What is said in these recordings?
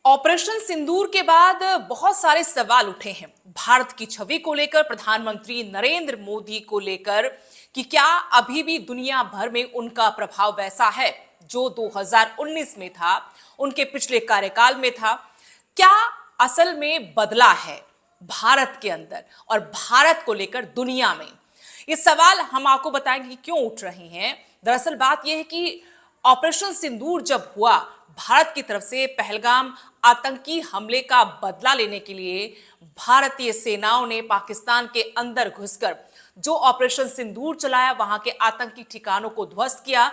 Operation सिंदूर के बाद बहुत सारे सवाल उठे हैं भारत की छवि को लेकर, प्रधानमंत्री नरेंद्र मोदी को लेकर कि क्या अभी भी दुनिया भर में उनका प्रभाव वैसा है जो 2019 में था, उनके पिछले कार्यकाल में था। क्या असल में बदला है भारत के अंदर और भारत को लेकर दुनिया में? ये सवाल हम आपको बताएंगे कि क्यों उठ रहे हैं। दरअसल बात यह है कि ऑपरेशन सिंदूर जब हुआ, भारत की तरफ से पहलगाम आतंकी हमले का बदला लेने के लिए भारतीय सेनाओं ने पाकिस्तान के अंदर घुसकर जो ऑपरेशन सिंदूर चलाया, वहां के आतंकी ठिकानों को ध्वस्त किया,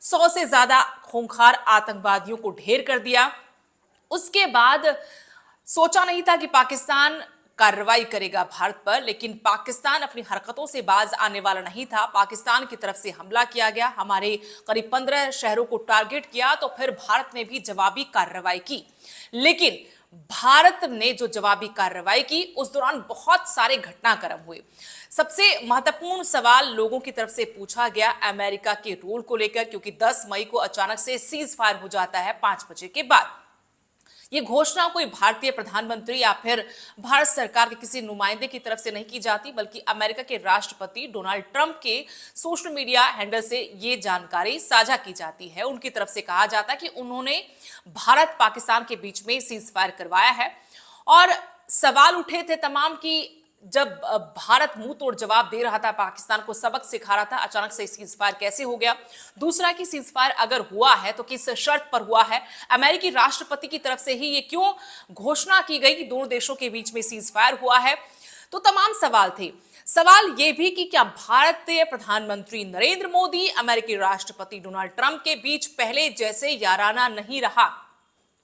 100 से ज्यादा खूंखार आतंकवादियों को ढेर कर दिया। उसके बाद सोचा नहीं था कि पाकिस्तान कार्रवाई करेगा भारत पर, लेकिन पाकिस्तान अपनी हरकतों से बाज आने वाला नहीं था। पाकिस्तान की तरफ से हमला किया गया, हमारे करीब 15 शहरों को टारगेट किया, तो फिर भारत ने भी जवाबी कार्रवाई की। लेकिन भारत ने जो जवाबी कार्रवाई की, उस दौरान बहुत सारे घटनाक्रम हुए। सबसे महत्वपूर्ण सवाल लोगों की तरफ से पूछा गया अमेरिका के रोल को लेकर, क्योंकि 10 मई को अचानक से सीज फायर हो जाता है 5 बजे के बाद। ये घोषणा कोई भारतीय प्रधानमंत्री या फिर भारत सरकार के किसी नुमाइंदे की तरफ से नहीं की जाती, बल्कि अमेरिका के राष्ट्रपति डोनाल्ड ट्रंप के सोशल मीडिया हैंडल से ये जानकारी साझा की जाती है। उनकी तरफ से कहा जाता है कि उन्होंने भारत पाकिस्तान के बीच में सीज फायर करवाया है। और सवाल उठे थे तमाम कि जब भारत मुंह तोड़ जवाब दे रहा था, पाकिस्तान को सबक सिखा रहा था, अचानक से सीज फायर कैसे हो गया? दूसरा कि सीज फायर अगर हुआ है तो किस शर्त पर हुआ है? अमेरिकी राष्ट्रपति की तरफ से ही ये क्यों घोषणा की गई कि दोनों देशों के बीच में सीज फायर हुआ है? तो तमाम सवाल थे। सवाल यह भी कि क्या भारतीय प्रधानमंत्री नरेंद्र मोदी अमेरिकी राष्ट्रपति डोनाल्ड ट्रंप के बीच पहले जैसे याराना नहीं रहा?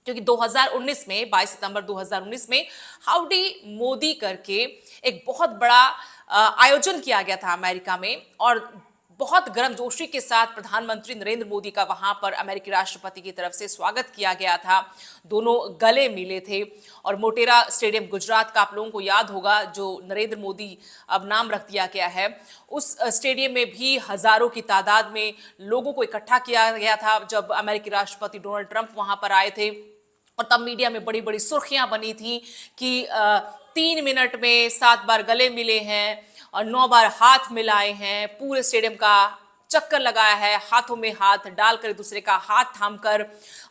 क्योंकि 2019 में 22 सितंबर 2019 में हाउडी मोदी करके एक बहुत बड़ा आयोजन किया गया था अमेरिका में, और बहुत गर्मजोशी के साथ प्रधानमंत्री नरेंद्र मोदी का वहां पर अमेरिकी राष्ट्रपति की तरफ से स्वागत किया गया था। दोनों गले मिले थे। और मोटेरा स्टेडियम गुजरात का आप लोगों को याद होगा, जो नरेंद्र मोदी अब नाम रख दिया गया है, उस स्टेडियम में भी हजारों की तादाद में लोगों को इकट्ठा किया गया था जब अमेरिकी राष्ट्रपति डोनाल्ड ट्रंप वहां पर आए थे। और तब मीडिया में बड़ी बड़ी सुर्खियां बनी थी कि 3 मिनट में 7 बार गले मिले हैं और 9 बार हाथ मिलाए हैं, पूरे स्टेडियम का चक्कर लगाया है, हाथों में हाथ डालकर एक दूसरे का हाथ थामकर।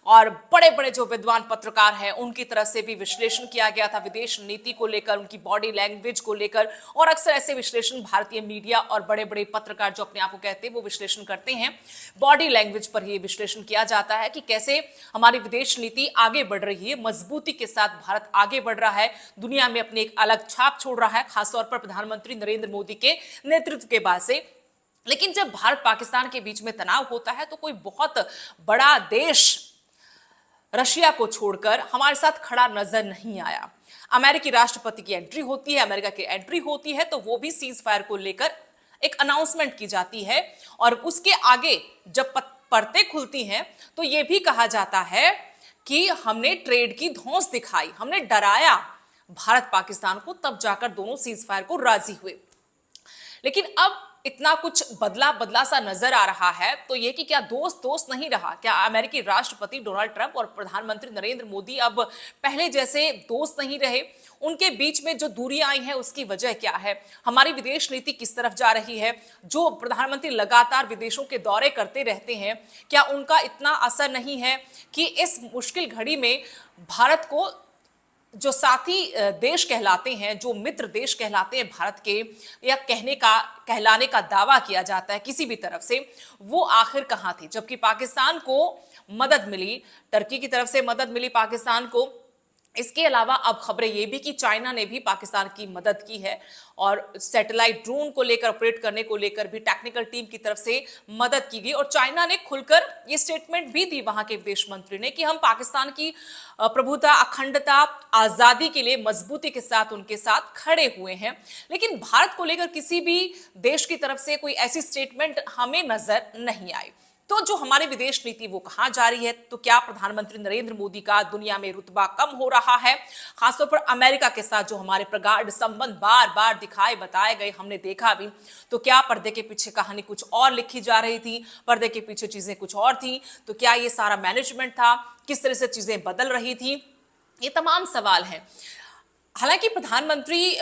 और बड़े बड़े जो विद्वान पत्रकार हैं उनकी तरफ से भी विश्लेषण किया गया था विदेश नीति को लेकर, उनकी बॉडी लैंग्वेज को लेकर। और अक्सर ऐसे विश्लेषण भारतीय मीडिया और बड़े बड़े पत्रकार जो अपने आप को कहते हैं वो विश्लेषण करते हैं, बॉडी लैंग्वेज पर ही विश्लेषण किया जाता है कि कैसे हमारी विदेश नीति आगे बढ़ रही है, मजबूती के साथ भारत आगे बढ़ रहा है, दुनिया में अपनी एक अलग छाप छोड़ रहा है, खासतौर पर प्रधानमंत्री नरेंद्र मोदी के नेतृत्व के बाद से। लेकिन जब भारत पाकिस्तान के बीच में तनाव होता है तो कोई बहुत बड़ा देश रशिया को छोड़कर हमारे साथ खड़ा नजर नहीं आया। अमेरिकी राष्ट्रपति की एंट्री होती है, अमेरिका की एंट्री होती है, तो वो भी सीज फायर को लेकर एक अनाउंसमेंट की जाती है। और उसके आगे जब परतें खुलती हैं तो ये भी कहा जाता है कि हमने ट्रेड की धौंस दिखाई, हमने डराया भारत पाकिस्तान को, तब जाकर दोनों सीज फायर को राजी हुए। लेकिन अब इतना कुछ बदला बदला सा नजर आ रहा है, तो ये कि क्या दोस्त दोस्त नहीं रहा? क्या अमेरिकी राष्ट्रपति डोनाल्ड ट्रंप और प्रधानमंत्री नरेंद्र मोदी अब पहले जैसे दोस्त नहीं रहे? उनके बीच में जो दूरियां आई हैं उसकी वजह क्या है? हमारी विदेश नीति किस तरफ जा रही है? जो प्रधानमंत्री लगातार विदेशों के दौरे करते रहते हैं, क्या उनका इतना असर नहीं है कि इस मुश्किल घड़ी में भारत को जो साथी देश कहलाते हैं, जो मित्र देश कहलाते हैं भारत के, या कहलाने का दावा किया जाता है किसी भी तरफ से, वो आखिर कहां थे? जबकि पाकिस्तान को मदद मिली, टर्की की तरफ से मदद मिली पाकिस्तान को। इसके अलावा अब खबरें ये भी कि चाइना ने भी पाकिस्तान की मदद की है और सैटेलाइट ड्रोन को लेकर, ऑपरेट करने को लेकर भी टेक्निकल टीम की तरफ से मदद की गई। और चाइना ने खुलकर ये स्टेटमेंट भी दी वहां के विदेश मंत्री ने कि हम पाकिस्तान की प्रभुता, अखंडता, आजादी के लिए मजबूती के साथ उनके साथ खड़े हुए हैं। लेकिन भारत को लेकर किसी भी देश की तरफ से कोई ऐसी स्टेटमेंट हमें नजर नहीं आई। तो जो हमारी विदेश नीति वो कहां जा रही है? तो क्या प्रधानमंत्री नरेंद्र मोदी का दुनिया में रुतबा कम हो रहा है? खासतौर पर अमेरिका के साथ जो हमारे प्रगाढ़ संबंध बार बार दिखाए बताए गए, हमने देखा भी, तो क्या पर्दे के पीछे कहानी कुछ और लिखी जा रही थी? पर्दे के पीछे चीजें कुछ और थी? तो क्या ये सारा मैनेजमेंट था? किस तरह से चीजें बदल रही थी? ये तमाम सवाल हैं। हालांकि प्रधानमंत्री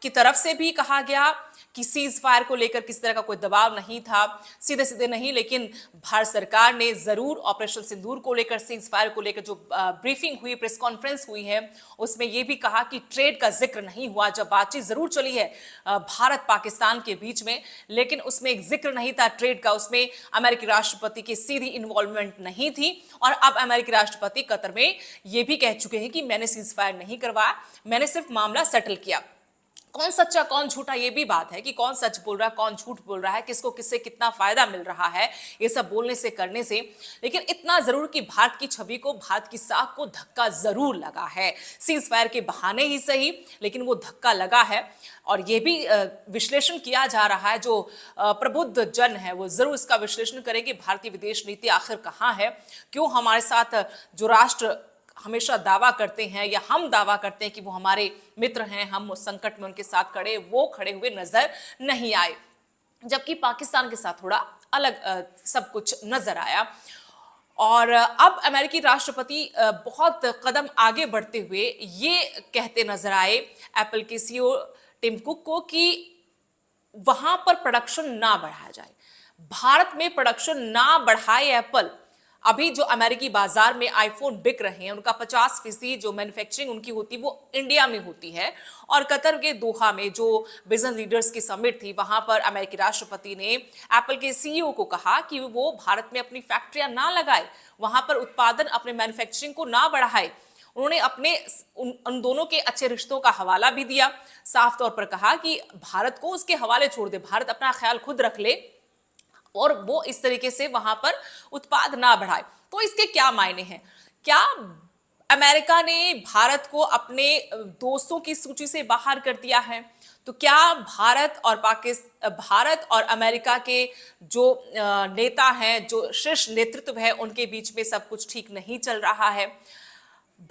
की तरफ से भी कहा गया कि सीज फायर को लेकर किसी तरह का कोई दबाव नहीं था, सीधे सीधे नहीं, लेकिन भारत सरकार ने जरूर ऑपरेशन सिंदूर को लेकर, सीज फायर को लेकर जो ब्रीफिंग हुई, प्रेस कॉन्फ्रेंस हुई है, उसमें यह भी कहा कि ट्रेड का जिक्र नहीं हुआ। जब बातचीत जरूर चली है भारत पाकिस्तान के बीच में, लेकिन उसमें एक जिक्र नहीं था ट्रेड का, उसमें अमेरिकी राष्ट्रपति की सीधी इन्वॉल्वमेंट नहीं थी। और अब अमेरिकी राष्ट्रपति कतर में यह भी कह चुके हैं कि मैंने सीज फायर नहीं करवाया, मैंने सिर्फ मामला सेटल किया। कौन सच्चा कौन झूठा ये भी बात है कि कौन सच बोल रहा है कौन झूठ बोल रहा है, किसको किससे कितना फायदा मिल रहा है ये सब बोलने से करने से। लेकिन इतना जरूर कि भारत की छवि को, भारत की साख को धक्का जरूर लगा है, सीज फायर के बहाने ही सही, लेकिन वो धक्का लगा है। और ये भी विश्लेषण किया जा रहा है, जो प्रबुद्ध जन है वो जरूर इसका विश्लेषण करेंगे, भारतीय विदेश नीति आखिर कहाँ है, क्यों हमारे साथ जो राष्ट्र हमेशा दावा करते हैं या हम दावा करते हैं कि वो हमारे मित्र हैं, हम संकट में उनके साथ खड़े, वो खड़े हुए नजर नहीं आए, जबकि पाकिस्तान के साथ थोड़ा अलग सब कुछ नजर आया। और अब अमेरिकी राष्ट्रपति बहुत कदम आगे बढ़ते हुए ये कहते नजर आए एप्पल के सीईओ टिम कुक को कि वहां पर प्रोडक्शन ना बढ़ाया जाए, भारत में प्रोडक्शन ना बढ़ाए एप्पल। अभी जो अमेरिकी बाजार में आईफोन बिक रहे हैं उनका 50% जो मैन्युफैक्चरिंग उनकी होती है वो इंडिया में होती है। और कतर के दोहा में जो बिजनेस लीडर्स की समिट थी, वहां पर अमेरिकी राष्ट्रपति ने एप्पल के सीईओ को कहा कि वो भारत में अपनी फैक्ट्रियां ना लगाए, वहां पर उत्पादन, अपने मैन्युफैक्चरिंग को ना बढ़ाए। उन्होंने अपने उन दोनों के अच्छे रिश्तों का हवाला भी दिया, साफ तौर पर कहा कि भारत को उसके हवाले छोड़ दे, भारत अपना ख्याल खुद रख ले और वो इस तरीके से वहां पर उत्पाद ना बढ़ाए। तो इसके क्या मायने हैं? क्या अमेरिका ने भारत को अपने दोस्तों की सूची से बाहर कर दिया है? तो क्या भारत और अमेरिका के जो नेता हैं, जो शीर्ष नेतृत्व है, उनके बीच में सब कुछ ठीक नहीं चल रहा है?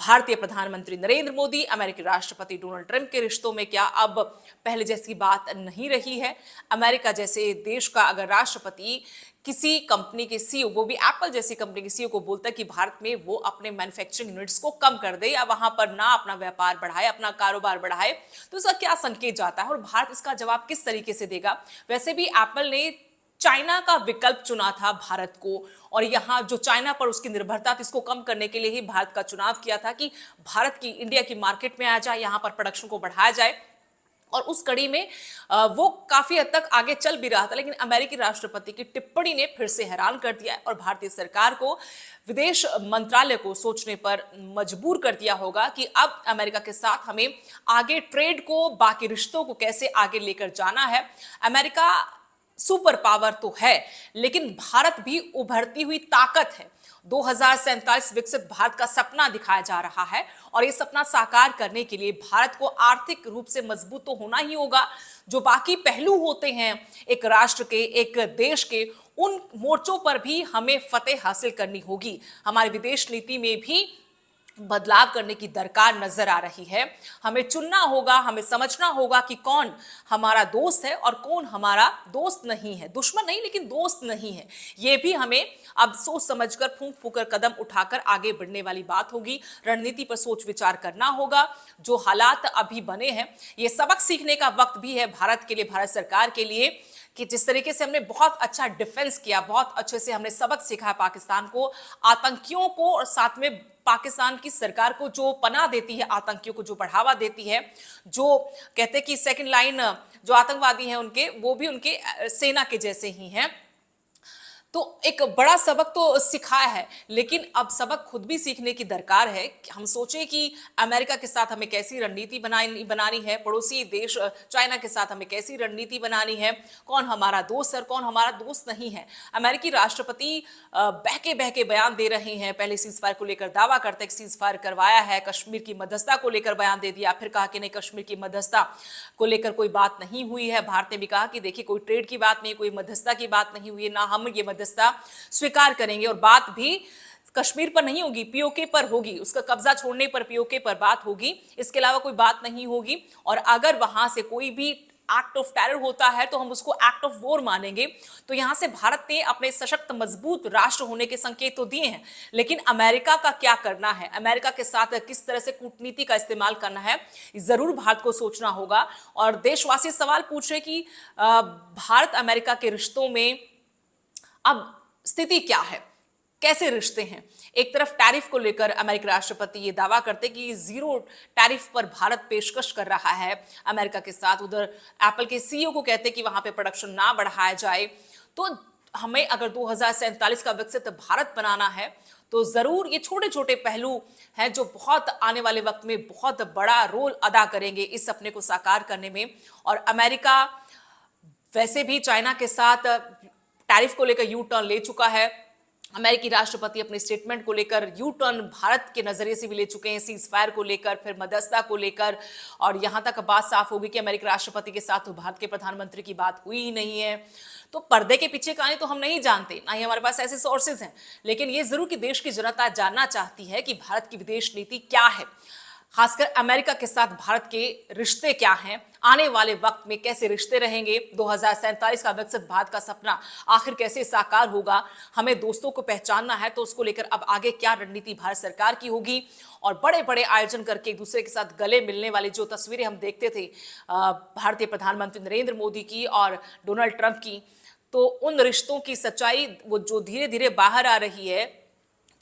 भारतीय प्रधानमंत्री नरेंद्र मोदी, अमेरिकी राष्ट्रपति डोनाल्ड ट्रंप के रिश्तों में क्या अब पहले जैसी बात नहीं रही है? अमेरिका जैसे देश का अगर राष्ट्रपति किसी कंपनी के सीईओ, वो भी एप्पल जैसी कंपनी के सीईओ को बोलता है कि भारत में वो अपने मैन्युफैक्चरिंग यूनिट्स को कम कर दे या वहां पर ना अपना व्यापार बढ़ाए, अपना कारोबार बढ़ाए, तो इसका क्या संकेत जाता है और भारत इसका जवाब किस तरीके से देगा? वैसे भी एप्पल ने चाइना का विकल्प चुना था भारत को, और यहाँ जो चाइना पर उसकी निर्भरता थी, इसको कम करने के लिए ही भारत का चुनाव किया था कि भारत की, इंडिया की मार्केट में आ जाए, यहाँ पर प्रोडक्शन को बढ़ाया जाए। और उस कड़ी में वो काफी हद तक आगे चल भी रहा था, लेकिन अमेरिकी राष्ट्रपति की टिप्पणी ने फिर से हैरान कर दिया और भारतीय सरकार को, विदेश मंत्रालय को सोचने पर मजबूर कर दिया होगा कि अब अमेरिका के साथ हमें आगे ट्रेड को, बाकी रिश्तों को कैसे आगे लेकर जाना है। अमेरिका सुपर पावर तो है, लेकिन भारत भी उभरती हुई ताकत है। 2047 विकसित भारत का सपना दिखाया जा रहा है और ये सपना साकार करने के लिए भारत को आर्थिक रूप से मजबूत तो होना ही होगा। जो बाकी पहलू होते हैं एक राष्ट्र के, एक देश के, उन मोर्चों पर भी हमें फतेह हासिल करनी होगी। हमारी विदेश नीति में भी बदलाव करने की दरकार नजर आ रही है। हमें चुनना होगा, हमें समझना होगा कि कौन हमारा दोस्त है और कौन हमारा दोस्त नहीं है, दुश्मन नहीं लेकिन दोस्त नहीं है। ये भी हमें अब सोच समझकर, फूंक फूंक कर, कदम उठाकर आगे बढ़ने वाली बात होगी। रणनीति पर सोच विचार करना होगा। जो हालात अभी बने हैं, ये सबक सीखने का वक्त भी है भारत के लिए, भारत सरकार के लिए, कि जिस तरीके से हमने बहुत अच्छा डिफेंस किया, बहुत अच्छे से हमने सबक सीखा है पाकिस्तान को, आतंकियों को, और साथ में पाकिस्तान की सरकार को जो पनाह देती है, आतंकियों को जो बढ़ावा देती है, जो कहते हैं कि सेकंड लाइन जो आतंकवादी हैं उनके, वो भी उनके सेना के जैसे ही हैं। तो एक बड़ा सबक तो सिखाया है, लेकिन अब सबक खुद भी सीखने की दरकार है। हम सोचें कि अमेरिका के साथ हमें कैसी रणनीति बनानी है, पड़ोसी देश चाइना के साथ हमें कैसी रणनीति बनानी है, कौन हमारा दोस्त है और कौन हमारा दोस्त नहीं है। अमेरिकी राष्ट्रपति बहके बहके बयान दे रहे हैं। पहले सीज फायर को लेकर दावा करते हैं कि सीज फायर करवाया है, कश्मीर की मध्यस्थता को लेकर बयान दे दिया, फिर कहा कि नहीं, कश्मीर की मध्यस्थता को लेकर कोई बात नहीं हुई है। भारत ने भी कहा कि देखिए, कोई ट्रेड की बात नहीं, कोई मध्यस्थता की बात नहीं हुई है, ना हम ये स्वीकार करेंगे, और बात भी कश्मीर पर नहीं होगी, पीओके पर होगी, उसका कब्जा छोड़ने पर पीओके पर बात होगी, इसके अलावा कोई बात नहीं होगी। और अगर वहां से कोई भी एक्ट ऑफ टेरर होता है तो हम उसको एक्ट ऑफ वॉर मानेंगे। तो यहां से भारत ने अपने सशक्त मजबूत राष्ट्र होने के संकेत तो दिए हैं, लेकिन अमेरिका का क्या करना है, अमेरिका के साथ किस तरह से कूटनीति का इस्तेमाल करना है, जरूर भारत को सोचना होगा। और देशवासी सवाल पूछ रहे कि भारत अमेरिका के रिश्तों में अब स्थिति क्या है, कैसे रिश्ते हैं। एक तरफ टैरिफ को लेकर अमेरिकी राष्ट्रपति ये दावा करते कि जीरो टैरिफ पर भारत पेशकश कर रहा है अमेरिका के साथ। उधर एप्पल के सीईओ को कहते कि वहां पे प्रोडक्शन ना बढ़ाया जाए। तो हमें अगर 2047 का विकसित भारत बनाना है तो जरूर ये छोटे छोटे पहलू हैं जो बहुत आने वाले वक्त में बहुत बड़ा रोल अदा करेंगे इस सपने को साकार करने में। और अमेरिका वैसे भी चाइना के साथ टैरिफ को लेकर यू टर्न ले चुका है। अमेरिकी राष्ट्रपति अपने स्टेटमेंट को लेकर यू टर्न भारत के नजरिए से भी ले चुके हैं, सीज फायर को लेकर, फिर मध्यस्थता को लेकर। और यहां तक बात साफ होगी कि अमेरिकी राष्ट्रपति के साथ तो भारत के प्रधानमंत्री की बात हुई ही नहीं है। तो पर्दे के पीछे कहानी तो हम नहीं जानते, ना ही हमारे पास ऐसे सोर्सेज हैं, लेकिन ये जरूर कि देश की जनता जानना चाहती है कि भारत की विदेश नीति क्या है, खासकर अमेरिका के साथ भारत के रिश्ते क्या हैं, आने वाले वक्त में कैसे रिश्ते रहेंगे, 2047 का विकसित भारत का सपना आखिर कैसे साकार होगा। हमें दोस्तों को पहचानना है तो उसको लेकर अब आगे क्या रणनीति भारत सरकार की होगी। और बड़े बड़े आयोजन करके एक दूसरे के साथ गले मिलने वाली जो तस्वीरें हम देखते थे भारतीय प्रधानमंत्री नरेंद्र मोदी की और डोनाल्ड ट्रंप की, तो उन रिश्तों की सच्चाई वो जो धीरे धीरे बाहर आ रही है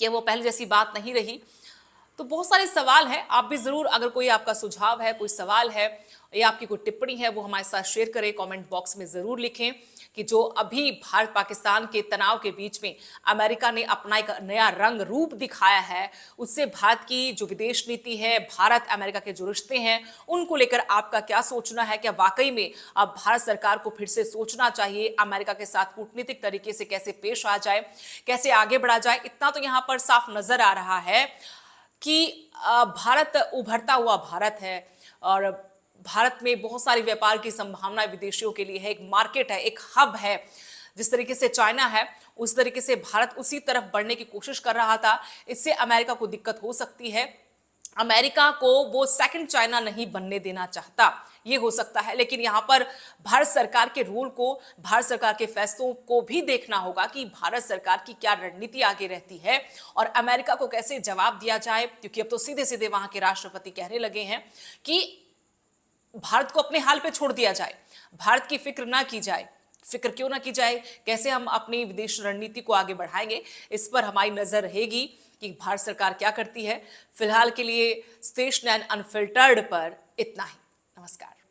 कि वो पहले जैसी बात नहीं रही। तो बहुत सारे सवाल हैं, आप भी जरूर, अगर कोई आपका सुझाव है, कोई सवाल है या आपकी कोई टिप्पणी है वो हमारे साथ शेयर करें, कमेंट बॉक्स में जरूर लिखें कि जो अभी भारत पाकिस्तान के तनाव के बीच में अमेरिका ने अपना एक नया रंग रूप दिखाया है, उससे भारत की जो विदेश नीति है, भारत अमेरिका के जो रिश्ते हैं उनको लेकर आपका क्या सोचना है। क्या वाकई में अब भारत सरकार को फिर से सोचना चाहिए अमेरिका के साथ कूटनीतिक तरीके से कैसे पेश आ जाए, कैसे आगे बढ़ा जाए। इतना तो यहाँ पर साफ नजर आ रहा है कि भारत उभरता हुआ भारत है और भारत में बहुत सारी व्यापार की संभावना विदेशियों के लिए है, एक मार्केट है, एक हब है। जिस तरीके से चाइना है उस तरीके से भारत उसी तरफ बढ़ने की कोशिश कर रहा था। इससे अमेरिका को दिक्कत हो सकती है, अमेरिका को वो सेकंड चाइना नहीं बनने देना चाहता, ये हो सकता है। लेकिन यहाँ पर भारत सरकार के रोल को, भारत सरकार के फैसलों को भी देखना होगा कि भारत सरकार की क्या रणनीति आगे रहती है और अमेरिका को कैसे जवाब दिया जाए। क्योंकि अब तो सीधे सीधे वहां के राष्ट्रपति कहने लगे हैं कि भारत को अपने हाल पे छोड़ दिया जाए, भारत की फिक्र ना की जाए। फिक्र क्यों ना की जाए, कैसे हम अपनी विदेश रणनीति को आगे बढ़ाएंगे, इस पर हमारी नजर रहेगी कि भारत सरकार क्या करती है। फिलहाल के लिए स्टेशन एंड अनफिल्टर्ड पर इतना ही। नमस्कार।